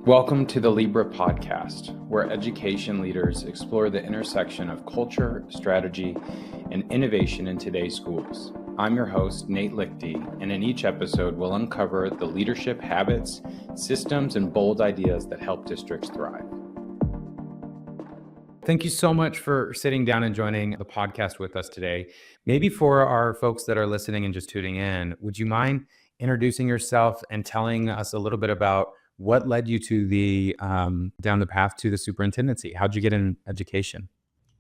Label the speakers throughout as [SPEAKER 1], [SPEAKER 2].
[SPEAKER 1] Welcome to the Libra podcast, where education leaders explore the intersection of culture, strategy, and innovation in today's schools. I'm your host, Nate Lichte, and in each episode, we'll uncover the leadership habits, systems, and bold ideas that help districts thrive. Thank you so much for sitting down and joining the podcast with us today. Maybe for our folks that are listening and just tuning in, would you mind introducing yourself and telling us a little bit about what led you to the down the path to the superintendency? How'd you get in education?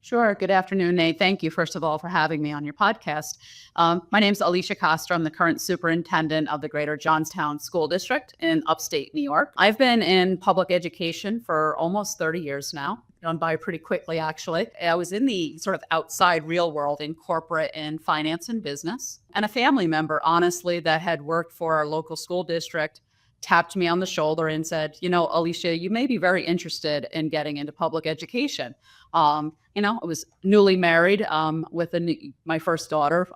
[SPEAKER 2] Sure. Good afternoon, Nate. Thank you, first of all, for having me on your podcast. My name is Alicia Koster. I'm the current superintendent of the Greater Johnstown School District in upstate New York. I've been in public education for almost 30 years now. Gone by pretty quickly, actually. I was in the sort of outside real world in corporate and finance and business. And a family member, honestly, that had worked for our local school district tapped me on the shoulder and said, Alicia, you may be very interested in getting into public education. I was newly married with my first daughter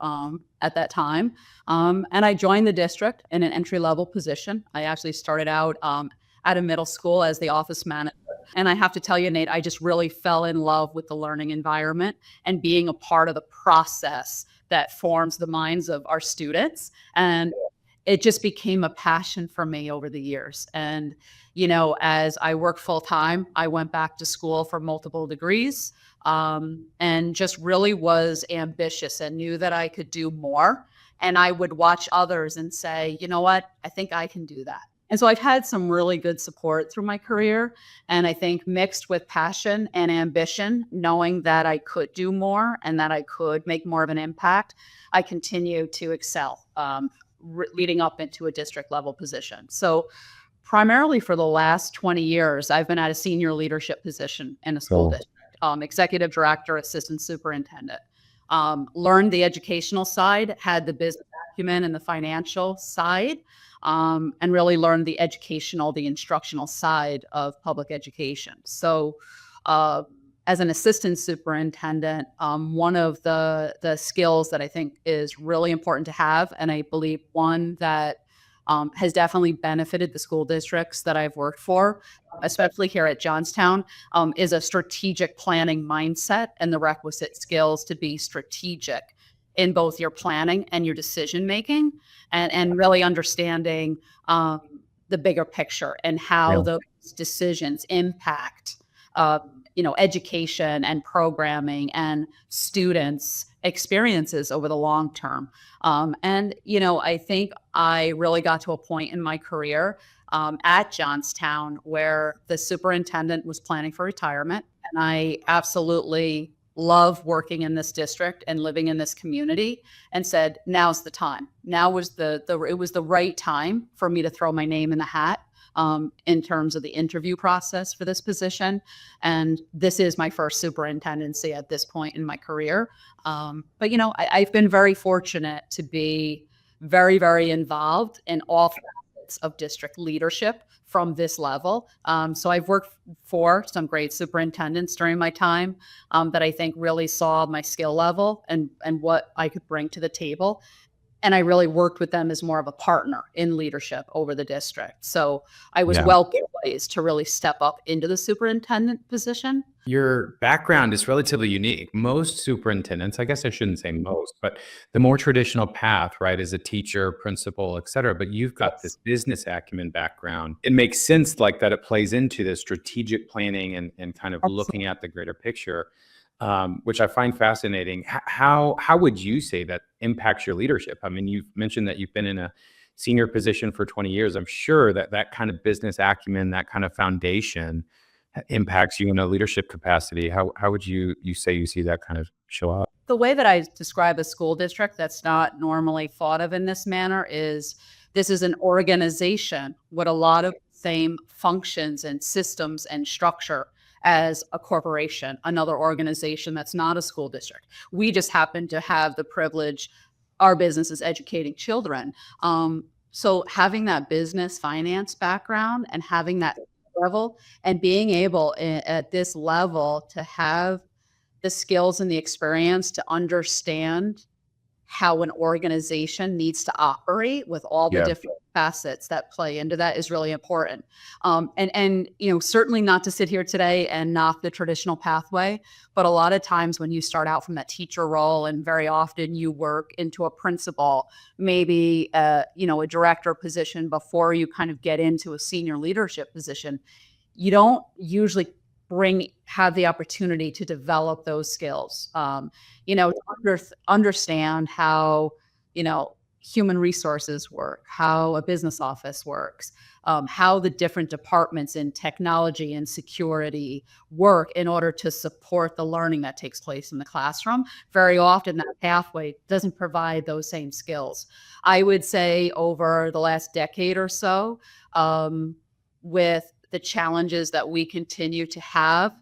[SPEAKER 2] at that time. And I joined the district in an entry-level position. I actually started out at a middle school as the office manager. And I have to tell you, Nate, I just really fell in love with the learning environment and being a part of the process that forms the minds of our students. And it just became a passion for me over the years. And, as I worked full time, I went back to school for multiple degrees and just really was ambitious and knew that I could do more. And I would watch others and say, you know what, I think I can do that. And so I've had some really good support through my career. And I think mixed with passion and ambition, knowing that I could do more and that I could make more of an impact, I continue to excel. Leading up into a district level position. So primarily for the last 20 years, I've been at a senior leadership position in a school district, executive director, assistant superintendent. Learned the educational side, had the business acumen and the financial side, and really learned the instructional side of public education. So as an assistant superintendent, one of the skills that I think is really important to have, and I believe one that has definitely benefited the school districts that I've worked for, especially here at Johnstown, is a strategic planning mindset and the requisite skills to be strategic in both your planning and your decision making, and really understanding the bigger picture and how those decisions impact education and programming and students' experiences over the long term. I think I really got to a point in my career at Johnstown where the superintendent was planning for retirement. And I absolutely love working in this district and living in this community, and said, now's the time. Now was it was the right time for me to throw my name in the hat in terms of the interview process for this position. And this is my first superintendency at this point in my career. I've been very fortunate to be very, very involved in all facets of district leadership from this level. So I've worked for some great superintendents during my time that I think really saw my skill level and what I could bring to the table. And I really worked with them as more of a partner in leadership over the district. So I was well poised to really step up into the superintendent position.
[SPEAKER 1] Your background is relatively unique. Most superintendents, I guess I shouldn't say most, but the more traditional path, right, is a teacher, principal, et cetera. But you've got this business acumen background. It makes sense like that it plays into the strategic planning and kind of looking at the greater picture. Which I find fascinating. How would you say that impacts your leadership? I mean, you've mentioned that you've been in a senior position for 20 years. I'm sure that kind of business acumen, that kind of foundation impacts you in a leadership capacity. How would you say you see that kind of show up?
[SPEAKER 2] The way that I describe a school district that's not normally thought of in this manner is this is an organization with a lot of same functions and systems and structure as a corporation, another organization that's not a school district. We just happen to have the privilege, our business is educating children. So having that business finance background and having that level and being able at this level to have the skills and the experience to understand how an organization needs to operate with all the different facets that play into that is really important. And certainly not to sit here today and knock the traditional pathway, but a lot of times when you start out from that teacher role, and very often you work into a principal, maybe a director position before you kind of get into a senior leadership position, you don't usually have the opportunity to develop those skills. To understand how, human resources work, how a business office works, how the different departments in technology and security work in order to support the learning that takes place in the classroom. Very often that pathway doesn't provide those same skills. I would say over the last decade or so, with the challenges that we continue to have,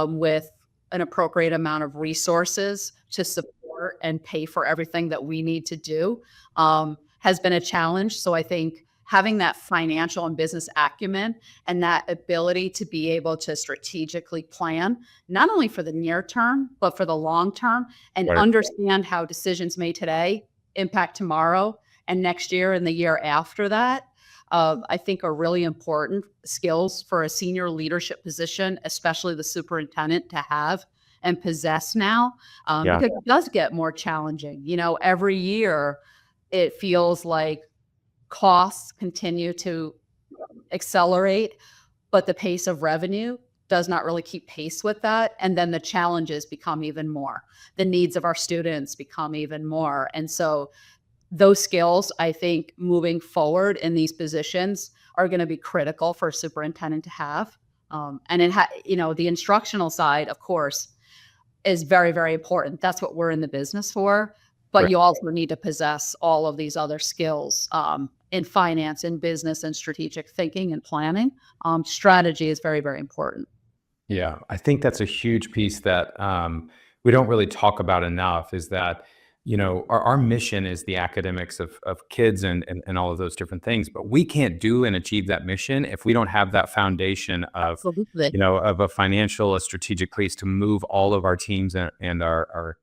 [SPEAKER 2] with an appropriate amount of resources to support and pay for everything that we need to do, has been a challenge. So I think having that financial and business acumen and that ability to be able to strategically plan, not only for the near term, but for the long term, and
[SPEAKER 1] Right.
[SPEAKER 2] understand how decisions made today impact tomorrow and next year and the year after that, I think are really important skills for a senior leadership position, especially the superintendent, to have and possess now,
[SPEAKER 1] Yeah.
[SPEAKER 2] because it does get more challenging. Every year it feels like costs continue to accelerate, but the pace of revenue does not really keep pace with that. And then the challenges become even more. The needs of our students become even more. And so those skills, I think, moving forward in these positions are going to be critical for a superintendent to have. And the instructional side, of course, is very, very important. That's what we're in the business for. But
[SPEAKER 1] Right.
[SPEAKER 2] you also need to possess all of these other skills in finance, in business, and strategic thinking and planning. Strategy is very, very important.
[SPEAKER 1] Yeah, I think that's a huge piece that we don't really talk about enough is that, our mission is the academics of kids and all of those different things, but we can't do and achieve that mission if we don't have that foundation of,
[SPEAKER 2] Absolutely.
[SPEAKER 1] of a financial, a strategic place to move all of our teams and our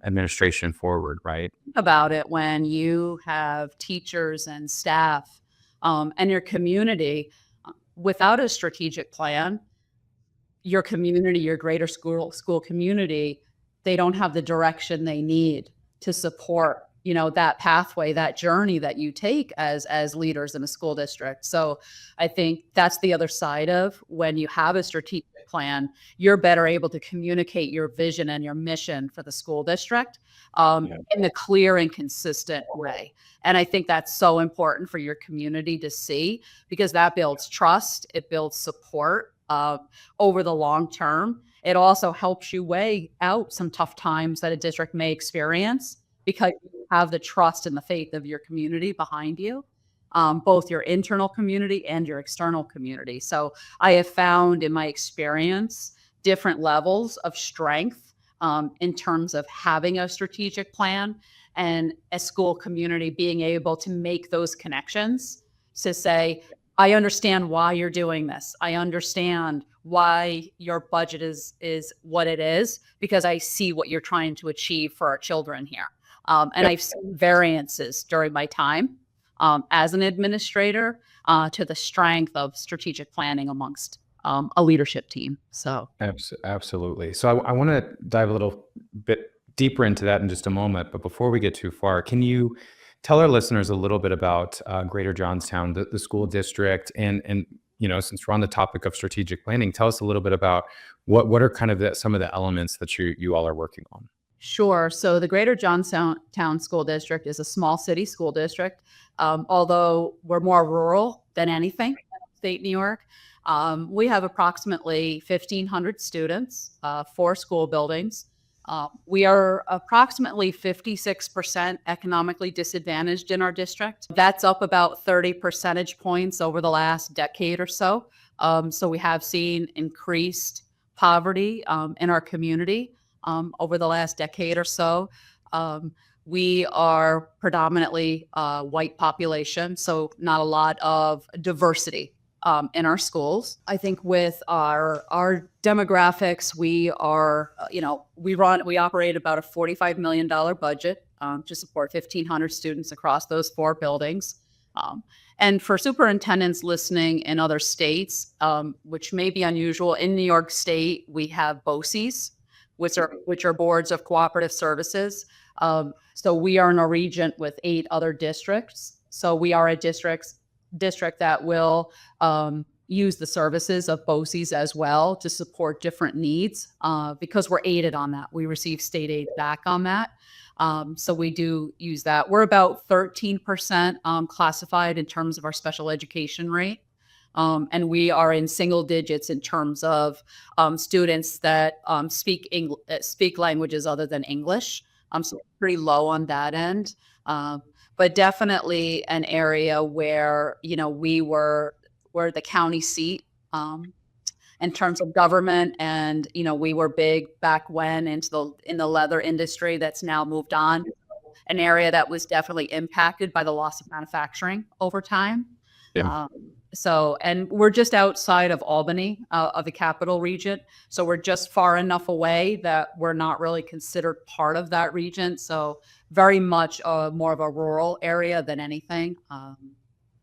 [SPEAKER 1] administration forward, right?
[SPEAKER 2] About it when you have teachers and staff and your community without a strategic plan. Your community, your greater school community, they don't have the direction they need to support, that pathway, that journey that you take as leaders in a school district. So I think that's the other side of when you have a strategic plan, you're better able to communicate your vision and your mission for the school district
[SPEAKER 1] Yeah.
[SPEAKER 2] in a clear and consistent way. And I think that's so important for your community to see, because that builds trust, it builds support over the long term. It also helps you weigh out some tough times that a district may experience because you have the trust and the faith of your community behind you, both your internal community and your external community. So I have found in my experience different levels of strength in terms of having a strategic plan and a school community being able to make those connections to say, I understand why you're doing this. I understand why your budget is what it is, because I see what you're trying to achieve for our children here. And I've seen variances during my time as an administrator to the strength of strategic planning amongst a leadership team. So
[SPEAKER 1] Absolutely. So I want to dive a little bit deeper into that in just a moment. But before we get too far, can you tell our listeners a little bit about Greater Johnstown, the school district, and since we're on the topic of strategic planning, tell us a little bit about what are kind of some of the elements that you all are working on.
[SPEAKER 2] Sure. So the Greater Johnstown School District is a small city school district, although we're more rural than anything in upstate New York. We have approximately 1,500 students, 4 school buildings. We are approximately 56% economically disadvantaged in our district. That's up about 30 percentage points over the last decade or so. So we have seen increased poverty in our community over the last decade or so. We are predominantly white population, so not a lot of diversity in our schools. I think with our demographics, we are, we operate about a $45 million budget to support 1,500 students across those 4 buildings. And for superintendents listening in other states, which may be unusual, in New York State, we have BOCES, which are boards of cooperative services. So we are in a region with 8 other districts. So we are a district that will use the services of BOCES as well to support different needs because we're aided on that. We receive state aid back on that. So we do use that. We're about 13% classified in terms of our special education rate. And we are in single digits in terms of students that speak languages other than English. So pretty low on that end. But definitely an area where, we're the county seat in terms of government. And, we were big back when in the leather industry that's now moved on. An area that was definitely impacted by the loss of manufacturing over time.
[SPEAKER 1] Yeah.
[SPEAKER 2] And we're just outside of Albany, of the capital region. So we're just far enough away that we're not really considered part of that region. So very much more of a rural area than anything.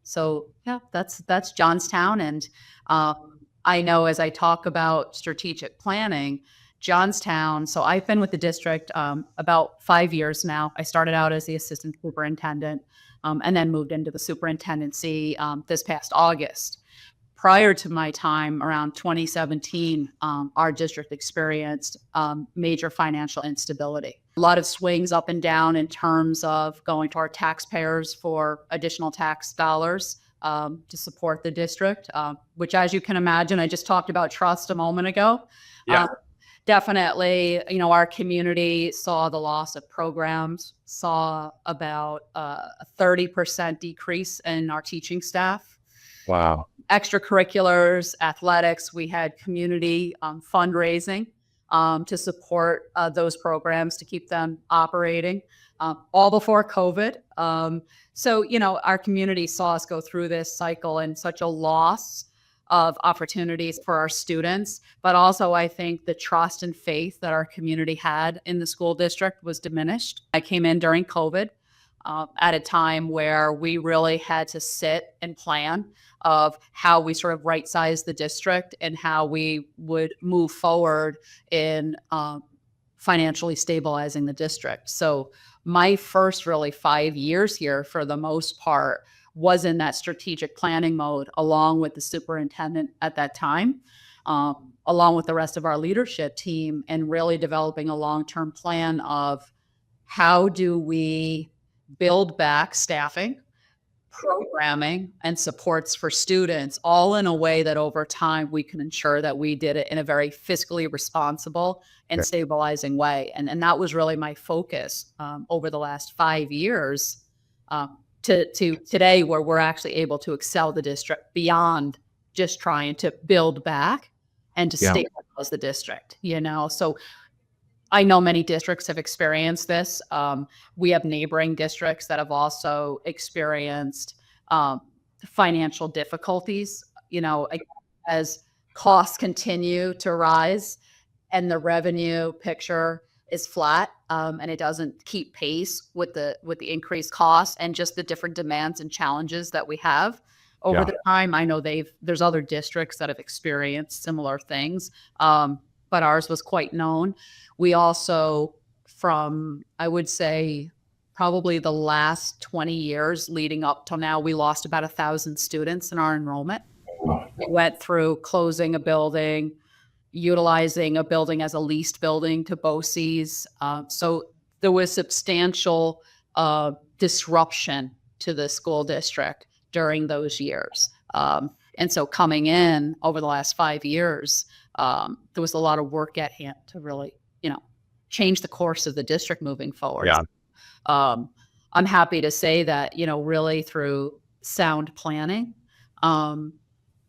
[SPEAKER 2] So yeah, that's Johnstown. And I know as I talk about strategic planning, Johnstown. So I've been with the district about 5 years now. I started out as the assistant superintendent and then moved into the superintendency this past August. Prior to my time, around 2017, our district experienced major financial instability. A lot of swings up and down in terms of going to our taxpayers for additional tax dollars to support the district, which, as you can imagine, I just talked about trust a moment ago.
[SPEAKER 1] Yeah.
[SPEAKER 2] Definitely, our community saw the loss of programs, saw about a 30% decrease in our teaching staff.
[SPEAKER 1] Wow.
[SPEAKER 2] Extracurriculars, athletics, we had community fundraising to support those programs to keep them operating, all before COVID. So, our community saw us go through this cycle and such a loss of opportunities for our students, but also I think the trust and faith that our community had in the school district was diminished. I came in during COVID at a time where we really had to sit and plan of how we sort of right-size the district and how we would move forward in financially stabilizing the district. So my first really 5 years here, for the most part, was in that strategic planning mode, along with the superintendent at that time, along with the rest of our leadership team, and really developing a long-term plan of how do we build back staffing, programming, and supports for students, all in a way that over time we can ensure that we did it in a very fiscally responsible and stabilizing way. And that was really my focus over the last 5 years. To today, where we're actually able to excel the district beyond just trying to build back and to stabilize the district, So I know many districts have experienced this. We have neighboring districts that have also experienced financial difficulties, as costs continue to rise and the revenue picture is flat, and it doesn't keep pace with the increased costs and just the different demands and challenges that we have over the time. I know there's other districts that have experienced similar things, but ours was quite known. We also, from, I would say, probably the last 20 years leading up till now, we lost about 1,000 students in our enrollment. We went through closing a building, utilizing a building as a leased building to BOCES. So there was substantial disruption to the school district during those years. And so coming in over the last 5 years, there was a lot of work at hand to really, change the course of the district moving forward.
[SPEAKER 1] Yeah.
[SPEAKER 2] I'm happy to say that, really through sound planning,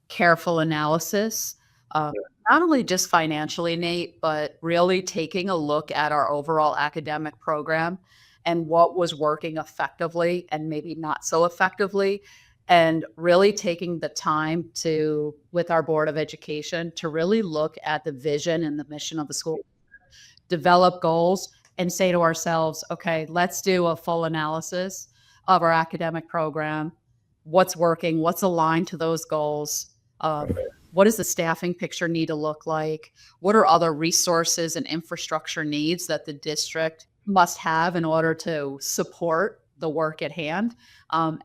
[SPEAKER 2] careful analysis, not only just financially, Nate, but really taking a look at our overall academic program and what was working effectively and maybe not so effectively, and really taking the time to, with our Board of Education, to really look at the vision and the mission of the school, develop goals, and say to ourselves, okay, let's do a full analysis of our academic program. what's working, what's aligned to those goals, what does the staffing picture need to look like, what are other resources and infrastructure needs that the district must have in order to support the work at hand. And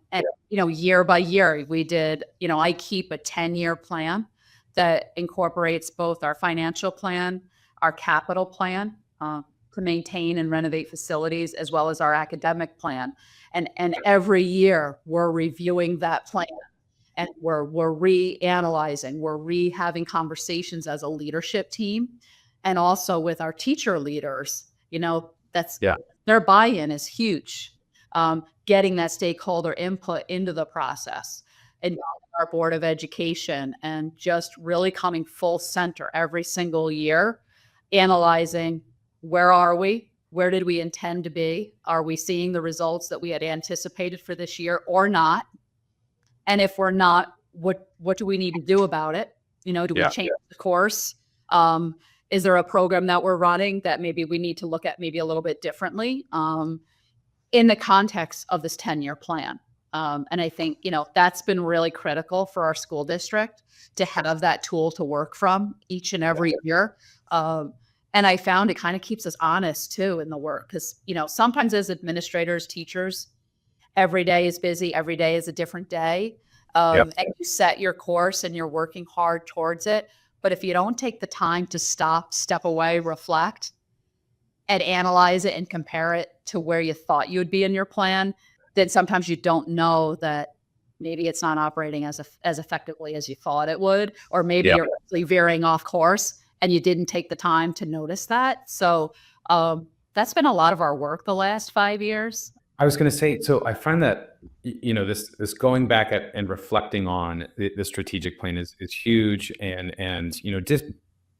[SPEAKER 2] year by year, we did, I keep a 10-year plan that incorporates both our financial plan, our capital plan, to maintain and renovate facilities, as well as our academic plan. And every year we're reviewing that plan, and we're reanalyzing, we're having conversations as a leadership team, and also with our teacher leaders. That's their buy-in is huge. Getting that stakeholder input into the process, and our Board of Education, and just really coming full center every single year, analyzing where are we, where did we intend to be, are we seeing the results that we had anticipated for this year or not, and if we're not, what do we need to do about it? Do we change the course? Is there a program that we're running that maybe we need to look at maybe a little bit differently in the context of this 10-year plan? And I think, that's been really critical for our school district to have that tool to work from each and every year. And I found it kind of keeps us honest too in the work, because, sometimes as administrators, teachers, every day is busy, every day is a different day. And you set your course and you're working hard towards it. But if you don't take the time to step away, reflect, and analyze it and compare it to where you thought you would be in your plan, then sometimes you don't know that maybe it's not operating as effectively as you thought it would, or maybe you're actually veering off course and you didn't take the time to notice that. So that's been a lot of our work the last 5 years.
[SPEAKER 1] I was going to say, so I find that, this going back at and reflecting on the strategic plan is huge. And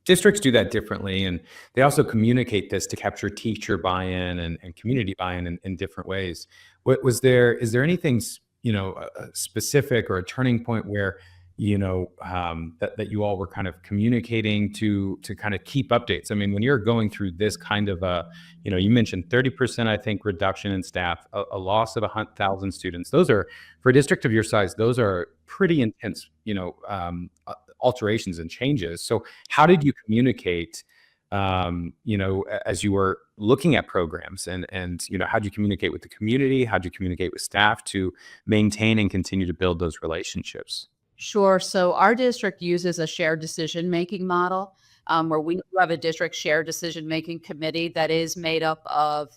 [SPEAKER 1] districts do that differently. And they also communicate this to capture teacher buy-in and community buy-in in different ways. Is there anything, specific or a turning point where, that you all were kind of communicating to kind of keep updates? I mean, when you're going through this kind of you mentioned 30%, I think, reduction in staff, a loss of 1,000 students. Those are, for a district of your size, those are pretty intense, alterations and changes. So how did you communicate, as you were looking at programs, and how do you communicate with the community? How do you communicate with staff to maintain and continue to build those relationships?
[SPEAKER 2] Sure. So our district uses a shared decision-making model, where we have a district shared decision-making committee that is made up of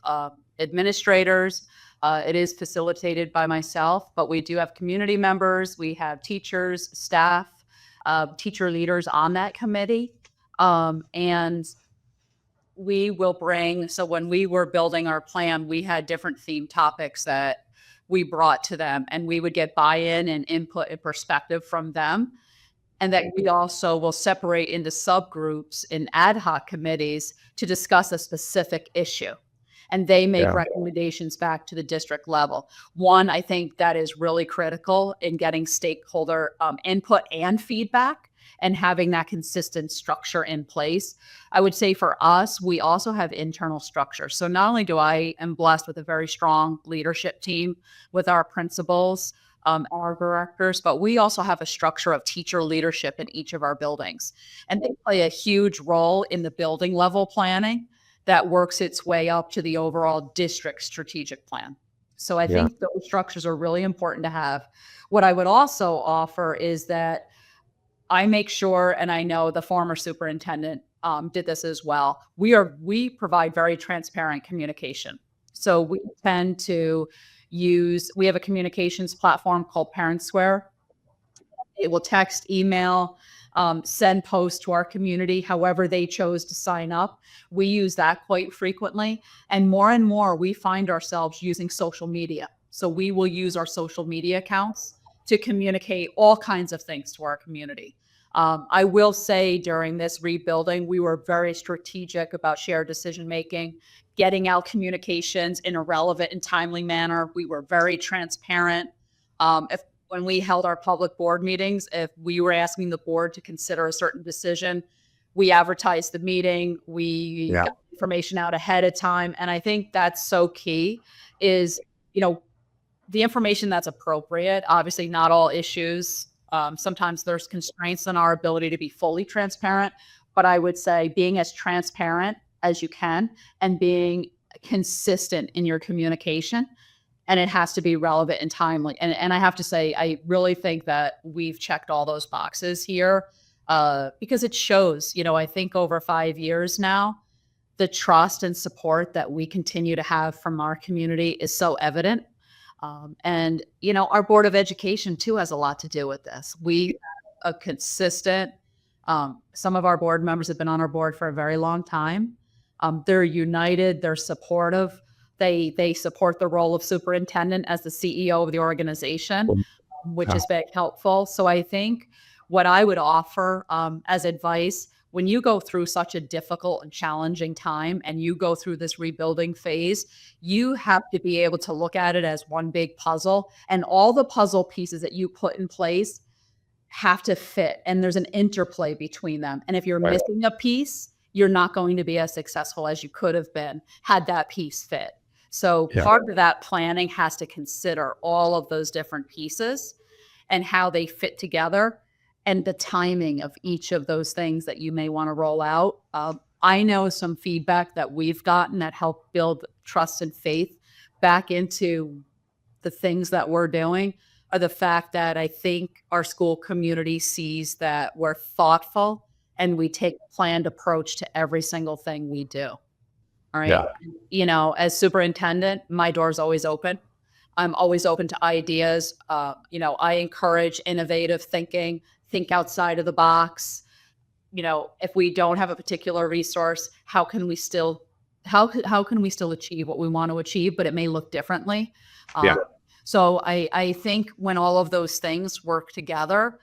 [SPEAKER 2] administrators. It is facilitated by myself, but we do have community members. We have teachers, staff, teacher leaders on that committee. And we will bring, so when we were building our plan, we had different theme topics that we brought to them, and we would get buy-in and input and perspective from them. And that we also will separate into subgroups in ad hoc committees to discuss a specific issue. And they make recommendations back to the district level. One, I think that is really critical in getting stakeholder input and feedback, and having that consistent structure in place. I would say for us, we also have internal structure. So not only do I am blessed with a very strong leadership team with our principals, our directors, but we also have a structure of teacher leadership in each of our buildings. And they play a huge role in the building level planning that works its way up to the overall district strategic plan. So I think those structures are really important to have. What I would also offer is that I make sure, and I know the former superintendent did this as well, we provide very transparent communication. So we tend to we have a communications platform called ParentSquare. It will text, email, send posts to our community, however they chose to sign up. We use that quite frequently. And more we find ourselves using social media. So we will use our social media accounts to communicate all kinds of things to our community. I will say during this rebuilding, we were very strategic about shared decision-making, getting out communications in a relevant and timely manner. We were very transparent. When we held our public board meetings, if we were asking the board to consider a certain decision, we advertised the meeting, we got information out ahead of time. And I think that's so key is, the information that's appropriate. Obviously, not all issues. Sometimes there's constraints on our ability to be fully transparent, but I would say being as transparent as you can and being consistent in your communication, and it has to be relevant and timely. And I have to say, I really think that we've checked all those boxes here, because it shows, I think over 5 years now, the trust and support that we continue to have from our community is so evident. Our Board of Education too has a lot to do with this. We have a consistent, some of our board members have been on our board for a very long time. They're united, they're supportive. They support the role of superintendent as the CEO of the organization, which is very helpful. So I think what I would offer as advice, when you go through such a difficult and challenging time and you go through this rebuilding phase, you have to be able to look at it as one big puzzle, and all the puzzle pieces that you put in place have to fit, and there's an interplay between them. And if you're missing a piece, you're not going to be as successful as you could have been had that piece fit. So part of that planning has to consider all of those different pieces and how they fit together and the timing of each of those things that you may want to roll out. I know some feedback that we've gotten that helped build trust and faith back into the things that we're doing are the fact that I think our school community sees that we're thoughtful and we take a planned approach to every single thing we do. All right.
[SPEAKER 1] Yeah.
[SPEAKER 2] As superintendent, my door's always open. I'm always open to ideas. I encourage innovative thinking, think outside of the box. If we don't have a particular resource, how can we still achieve what we want to achieve, but it may look differently. So I think when all of those things work together,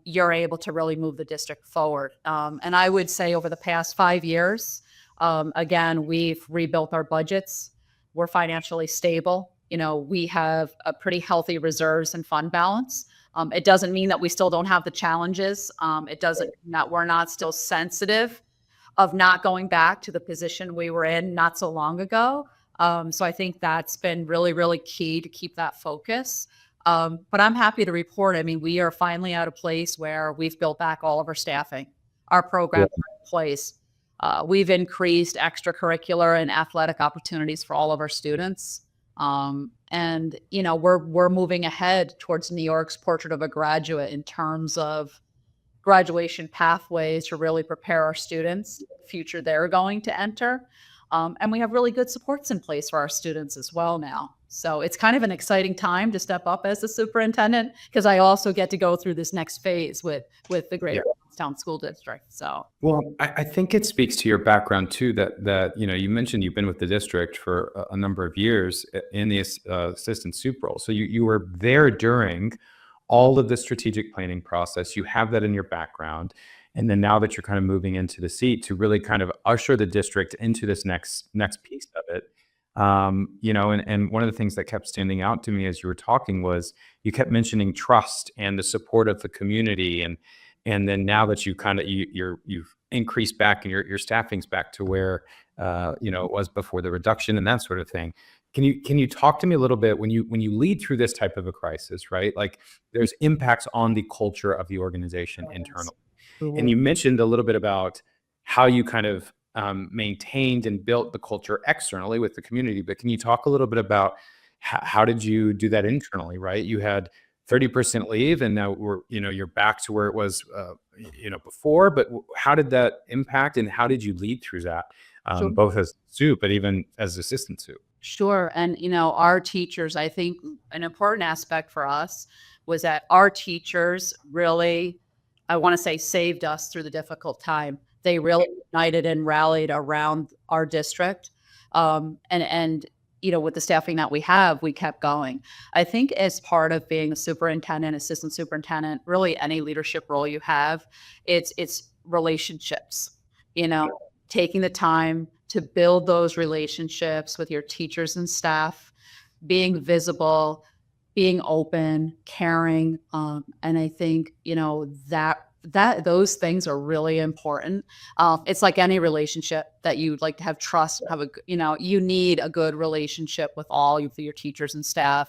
[SPEAKER 2] you're able to really move the district forward. And I would say over the past 5 years, again, we've rebuilt our budgets. We're financially stable. We have a pretty healthy reserves and fund balance. It doesn't mean that we still don't have the challenges. It doesn't mean that we're not still sensitive of not going back to the position we were in not so long ago. So I think that's been really, really key to keep that focus. But I'm happy to report, we are finally at a place where we've built back all of our staffing. Our programs are in place. We've increased extracurricular and athletic opportunities for all of our students. We're moving ahead towards New York's Portrait of a Graduate in terms of graduation pathways to really prepare our students for the future they're going to enter. And we have really good supports in place for our students as well now. So it's kind of an exciting time to step up as the superintendent, because I also get to go through this next phase with the Greater Johnstown School District. So,
[SPEAKER 1] well, I think it speaks to your background too, that you mentioned you've been with the district for a number of years in the assistant sup role. So you were there during all of the strategic planning process. You have that in your background. And then now that you're kind of moving into the seat to really kind of usher the district into this next piece of it, and one of the things that kept standing out to me as you were talking was you kept mentioning trust and the support of the community, and then now that you kind of you've increased back and your staffing's back to where it was before the reduction and that sort of thing. Can you talk to me a little bit when you lead through this type of a crisis, right? Like there's impacts on the culture of the organization internally. And you mentioned a little bit about how you kind of maintained and built the culture externally with the community, but can you talk a little bit about how did you do that internally, right? You had 30% leave and now you're back to where it was, before, but how did that impact and how did you lead through that, both as sup, but even as assistant sup?
[SPEAKER 2] Sure. And, our teachers, I think an important aspect for us was that our teachers really, I want to say, saved us through the difficult time. They really united and rallied around our district. With the staffing that we have, we kept going. I think as part of being a superintendent, assistant superintendent, really any leadership role you have, it's relationships, taking the time to build those relationships with your teachers and staff, being visible, being open, caring. And I think, that those things are really important. It's like any relationship that you'd like to have trust, you need a good relationship with all of your teachers and staff.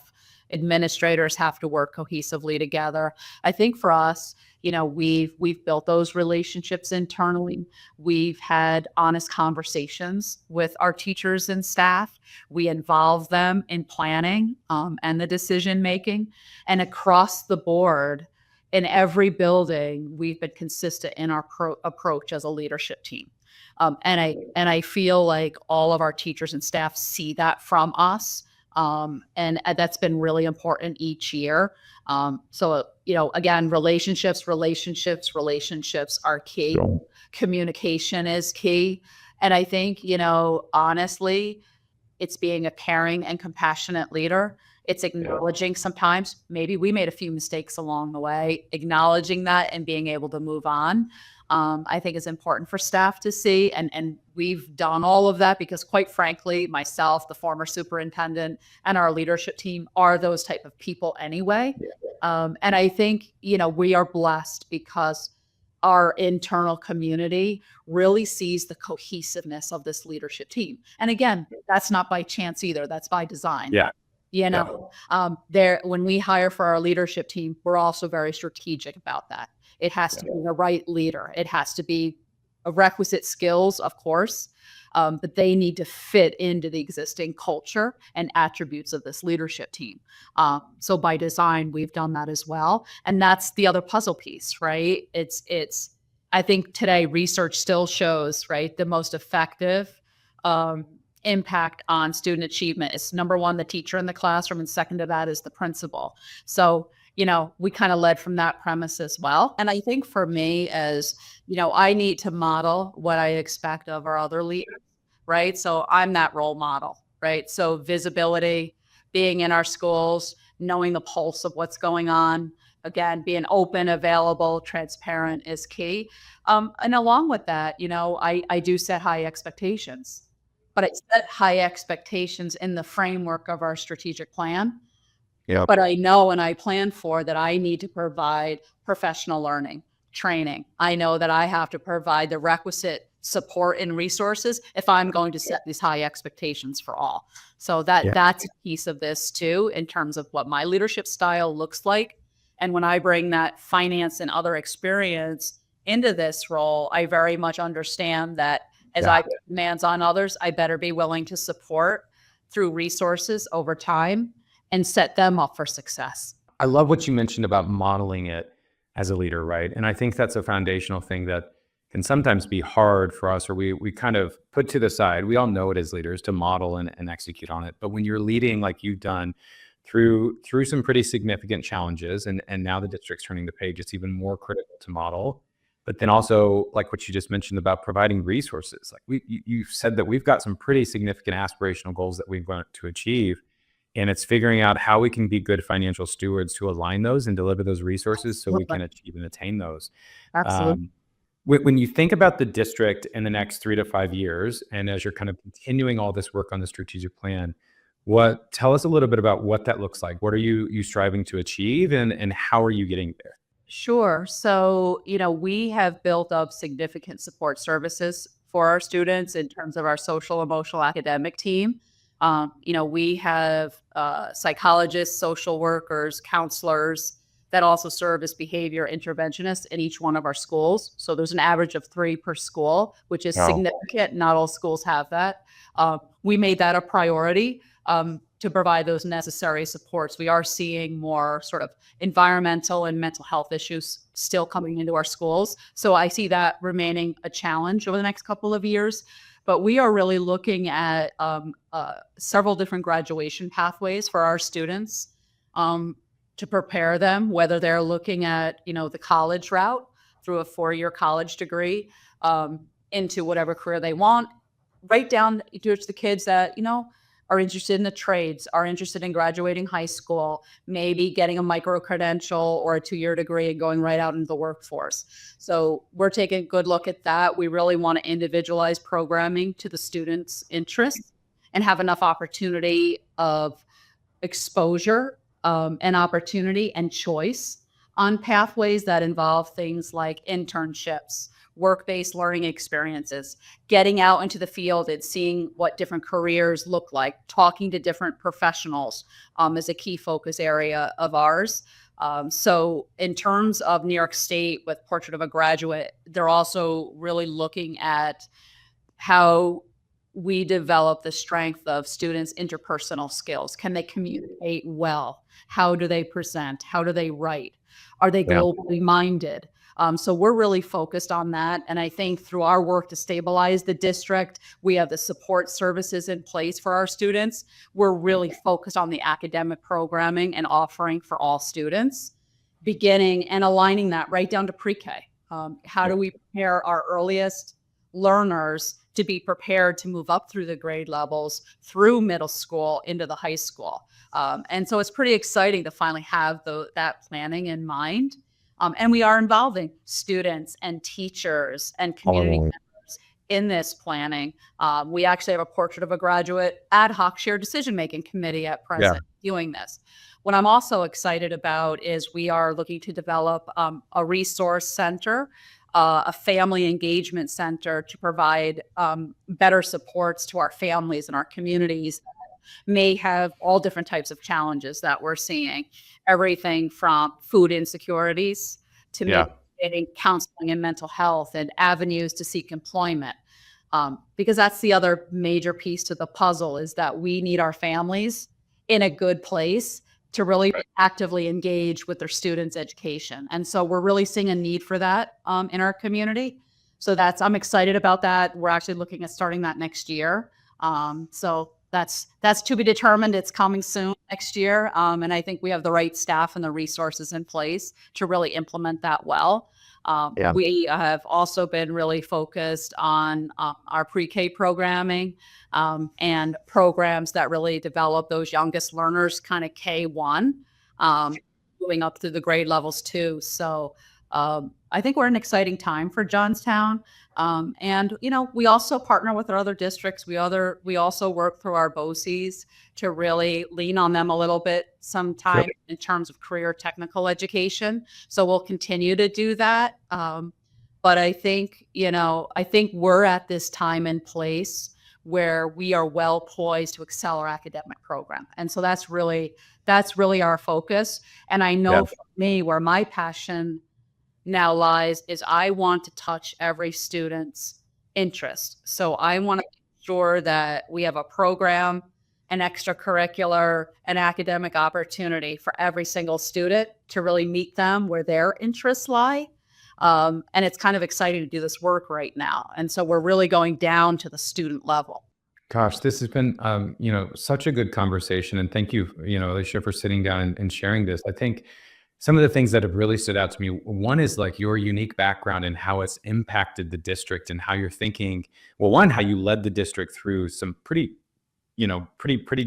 [SPEAKER 2] Administrators have to work cohesively together. I think for us, we've built those relationships internally. We've had honest conversations with our teachers and staff. We involve them in planning and the decision making. And across the board, in every building, we've been consistent in our approach as a leadership team. And I feel like all of our teachers and staff see that from us. And that's been really important each year. So, again, relationships are key.
[SPEAKER 1] Yeah.
[SPEAKER 2] Communication is key. And I think, honestly, it's being a caring and compassionate leader. It's acknowledging sometimes maybe we made a few mistakes along the way, acknowledging that and being able to move on. I think is important for staff to see. And we've done all of that because, quite frankly, myself, the former superintendent, and our leadership team are those type of people anyway. And I think, we are blessed because our internal community really sees the cohesiveness of this leadership team. And again, that's not by chance either. That's by design.
[SPEAKER 1] Yeah.
[SPEAKER 2] When we hire for our leadership team, we're also very strategic about that. It has to be the right leader. It has to be a requisite skills, of course, but they need to fit into the existing culture and attributes of this leadership team. So by design, we've done that as well. And that's the other puzzle piece, right? I think today research still shows, right, the most effective impact on student achievement is number one, the teacher in the classroom, and second to that is the principal. So, we kind of led from that premise as well. And I think for me as, I need to model what I expect of our other leaders, right? So I'm that role model, right? So visibility, being in our schools, knowing the pulse of what's going on, again, being open, available, transparent is key. And along with that, I do set high expectations. But I set high expectations in the framework of our strategic plan.
[SPEAKER 1] Yep.
[SPEAKER 2] But I know and I plan for that I need to provide professional learning, training. I know that I have to provide the requisite support and resources if I'm going to set these high expectations for all. So that's a piece of this too, in terms of what my leadership style looks like. And when I bring that finance and other experience into this role, I very much understand that as I put demands on others, I better be willing to support through resources over time and set them up for success.
[SPEAKER 1] I love what you mentioned about modeling it as a leader, right? And I think that's a foundational thing that can sometimes be hard for us, or we kind of put to the side. We all know it as leaders to model and execute on it. But when you're leading like you've done through some pretty significant challenges, and now the district's turning the page, it's even more critical to model. But then also, like what you just mentioned about providing resources, like you said that we've got some pretty significant aspirational goals that we want to achieve. And it's figuring out how we can be good financial stewards to align those and deliver those resources so we can achieve and attain those.
[SPEAKER 2] Absolutely.
[SPEAKER 1] When you think about the district in the next 3 to 5 years, and as you're kind of continuing all this work on the strategic plan, tell us a little bit about what that looks like. What are you striving to achieve, and how are you getting there?
[SPEAKER 2] Sure. So, we have built up significant support services for our students in terms of our social, emotional, academic team. We have psychologists, social workers, counselors that also serve as behavior interventionists in each one of our schools. So there's an average of 3 per school, which is significant. Not all schools have that. We made that a priority to provide those necessary supports. We are seeing more sort of environmental and mental health issues still coming into our schools. So I see that remaining a challenge over the next couple of years. But we are really looking at several different graduation pathways for our students to prepare them, whether they're looking at, the college route through a 4-year college degree into whatever career they want, right down to the kids that, are interested in the trades, are interested in graduating high school, maybe getting a micro-credential or a 2-year degree and going right out into the workforce. So we're taking a good look at that. We really want to individualize programming to the students' interests and have enough opportunity of exposure and opportunity and choice on pathways that involve things like internships, work-based learning experiences, getting out into the field and seeing what different careers look like, talking to different professionals is a key focus area of ours. So in terms of New York State with Portrait of a Graduate, they're also really looking at how we develop the strength of students' interpersonal skills. Can they communicate well? How do they present? How do they write? Are they
[SPEAKER 1] Yeah.
[SPEAKER 2] globally minded? So we're really focused on that. And I think through our work to stabilize the district, we have the support services in place for our students. We're really focused on the academic programming and offering for all students, beginning and aligning that right down to pre-K. How do we prepare our earliest learners to be prepared to move up through the grade levels, through middle school into the high school? And so it's pretty exciting to finally have that planning in mind. And we are involving students and teachers and community members in this planning. We actually have a Portrait of a Graduate ad hoc shared decision-making committee at present doing this. What I'm also excited about is we are looking to develop a resource center, a family engagement center to provide better supports to our families and our communities that may have all different types of challenges that we're seeing. Everything from food insecurities to getting counseling and mental health and avenues to seek employment. Because that's the other major piece to the puzzle, is that we need our families in a good place to really actively engage with their students' education. And so we're really seeing a need for that in our community. So I'm excited about that. We're actually looking at starting that next year. So that's to be determined. It's coming soon next year. And I think we have the right staff and the resources in place to really implement that well. We have also been really focused on our pre-K programming and programs that really develop those youngest learners, kind of K1, moving up through the grade levels too. So I think we're in an exciting time for Johnstown. And, we also partner with our other districts. We also work through our BOCES to really lean on them a little bit sometime in terms of career technical education. So we'll continue to do that. But I think we're at this time and place where we are well poised to excel our academic program. And so that's really our focus. And I know for me, where my passion now lies is I want to touch every student's interest. So I want to make sure that we have a program, an extracurricular, an academic opportunity for every single student to really meet them where their interests lie. And it's kind of exciting to do this work right now. And so we're really going down to the student level.
[SPEAKER 1] Gosh, this has been, such a good conversation. And thank you, Alicia, for sitting down and sharing this. I think some of the things that have really stood out to me, one is like your unique background and how it's impacted the district and how you're thinking, well, one, how you led the district through some pretty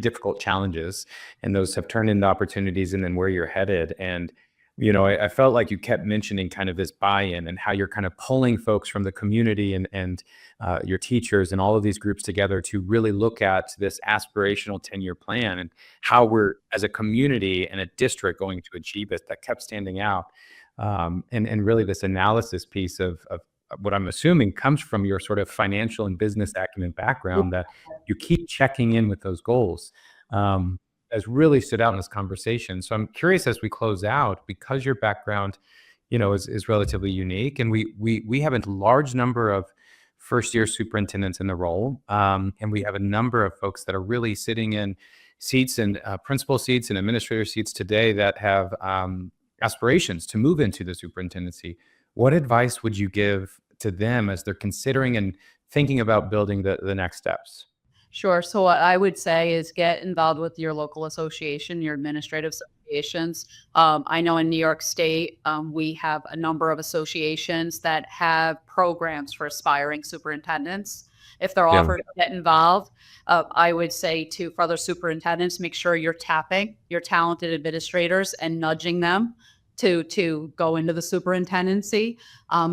[SPEAKER 1] difficult challenges, and those have turned into opportunities, and then where you're headed. And, I felt like you kept mentioning kind of this buy-in and how you're kind of pulling folks from the community and your teachers and all of these groups together to really look at this aspirational 10-year plan and how we're, as a community and a district, going to achieve it. That kept standing out. And really this analysis piece of what I'm assuming comes from your sort of financial and business acumen background, that you keep checking in with those goals. Has really stood out in this conversation. So I'm curious, as we close out, because your background, is relatively unique, and we have a large number of first-year superintendents in the role, and we have a number of folks that are really sitting in seats and principal seats and administrator seats today that have aspirations to move into the superintendency. What advice would you give to them as they're considering and thinking about building the next steps?
[SPEAKER 2] Sure. So what I would say is get involved with your local association, your administrative associations. I know in New York State, we have a number of associations that have programs for aspiring superintendents. If they're offered to get involved, I would say for other superintendents, make sure you're tapping your talented administrators and nudging them to go into the superintendency.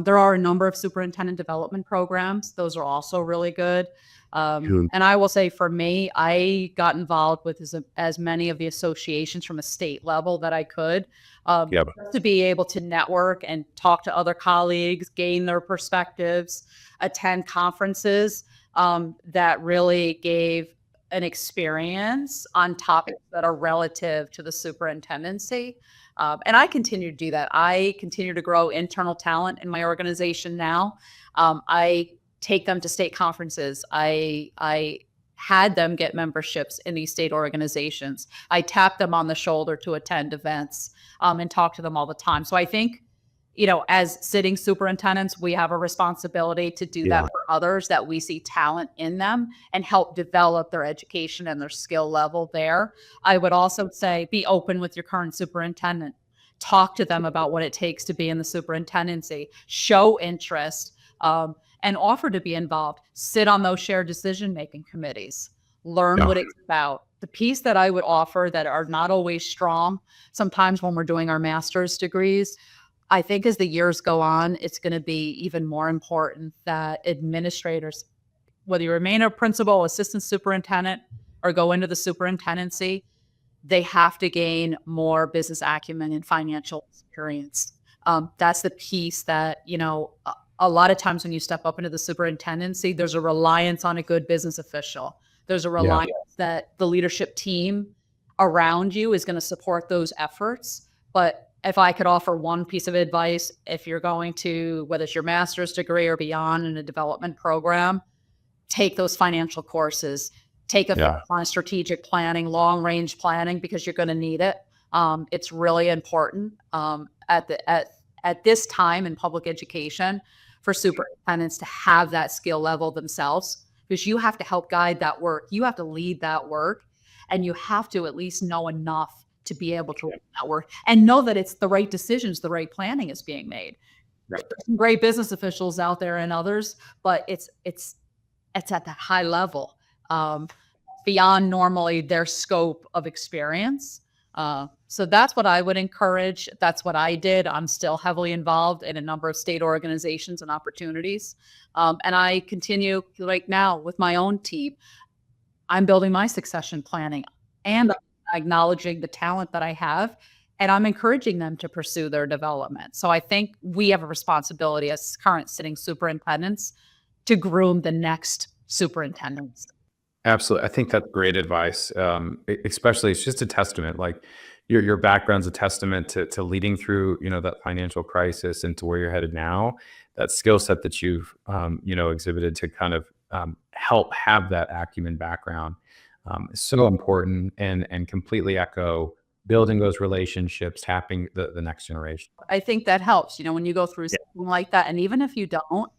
[SPEAKER 2] There are a number of superintendent development programs. Those are also really good.
[SPEAKER 3] Good.
[SPEAKER 2] And I will say for me, I got involved with as many of the associations from a state level that I could,
[SPEAKER 3] Yep.
[SPEAKER 2] to be able to network and talk to other colleagues, gain their perspectives, attend conferences that really gave an experience on topics that are relative to the superintendency. And I continue to do that. I continue to grow internal talent in my organization now. I take them to state conferences. I had them get memberships in these state organizations. I tap them on the shoulder to attend events and talk to them all the time. So I think, as sitting superintendents, we have a responsibility to do that for others that we see talent in them and help develop their education and their skill level there. I would also say be open with your current superintendent. Talk to them about what it takes to be in the superintendency. Show interest. And offer to be involved. Sit on those shared decision-making committees. Learn what it's about. The piece that I would offer that are not always strong, sometimes when we're doing our master's degrees, I think as the years go on, it's going to be even more important that administrators, whether you remain a principal, assistant superintendent, or go into the superintendency, they have to gain more business acumen and financial experience. That's the piece that, a lot of times when you step up into the superintendency, there's a reliance on a good business official. There's a reliance that the leadership team around you is going to support those efforts. But if I could offer one piece of advice, if you're going to, whether it's your master's degree or beyond in a development program, take those financial courses, take a on strategic planning, long range planning, because you're going to need it. It's really important at this time in public education for superintendents to have that skill level themselves, because you have to help guide that work. You have to lead that work, and you have to at least know enough to be able to lead that work and know that it's the right decisions, the right planning is being made. There's some great business officials out there and others, but it's at that high level, beyond normally their scope of experience. So that's what I would encourage. That's what I did. I'm still heavily involved in a number of state organizations and opportunities. And I continue right now with my own team. I'm building my succession planning and acknowledging the talent that I have, and I'm encouraging them to pursue their development. So I think we have a responsibility as current sitting superintendents to groom the next superintendents.
[SPEAKER 1] Absolutely. I think that's great advice. Especially, it's just a testament. Like your background's a testament to leading through, that financial crisis and to where you're headed now. That skill set that you've, exhibited to kind of help have that acumen background is so important, and completely echo building those relationships, tapping the next generation.
[SPEAKER 2] I think that helps, when you go through something like that. And even if you don't,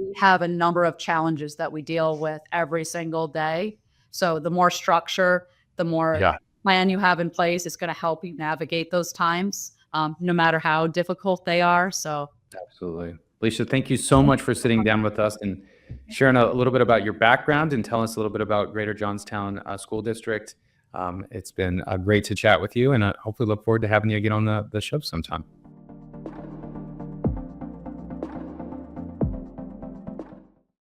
[SPEAKER 2] we have a number of challenges that we deal with every single day. So the more structure, the more plan you have in place, it's going to help you navigate those times, no matter how difficult they are. So
[SPEAKER 1] absolutely. Alicia, thank you so much for sitting down with us and sharing a little bit about your background and telling us a little bit about Greater Johnstown School District. It's been great to chat with you, and I hopefully look forward to having you again on the show sometime.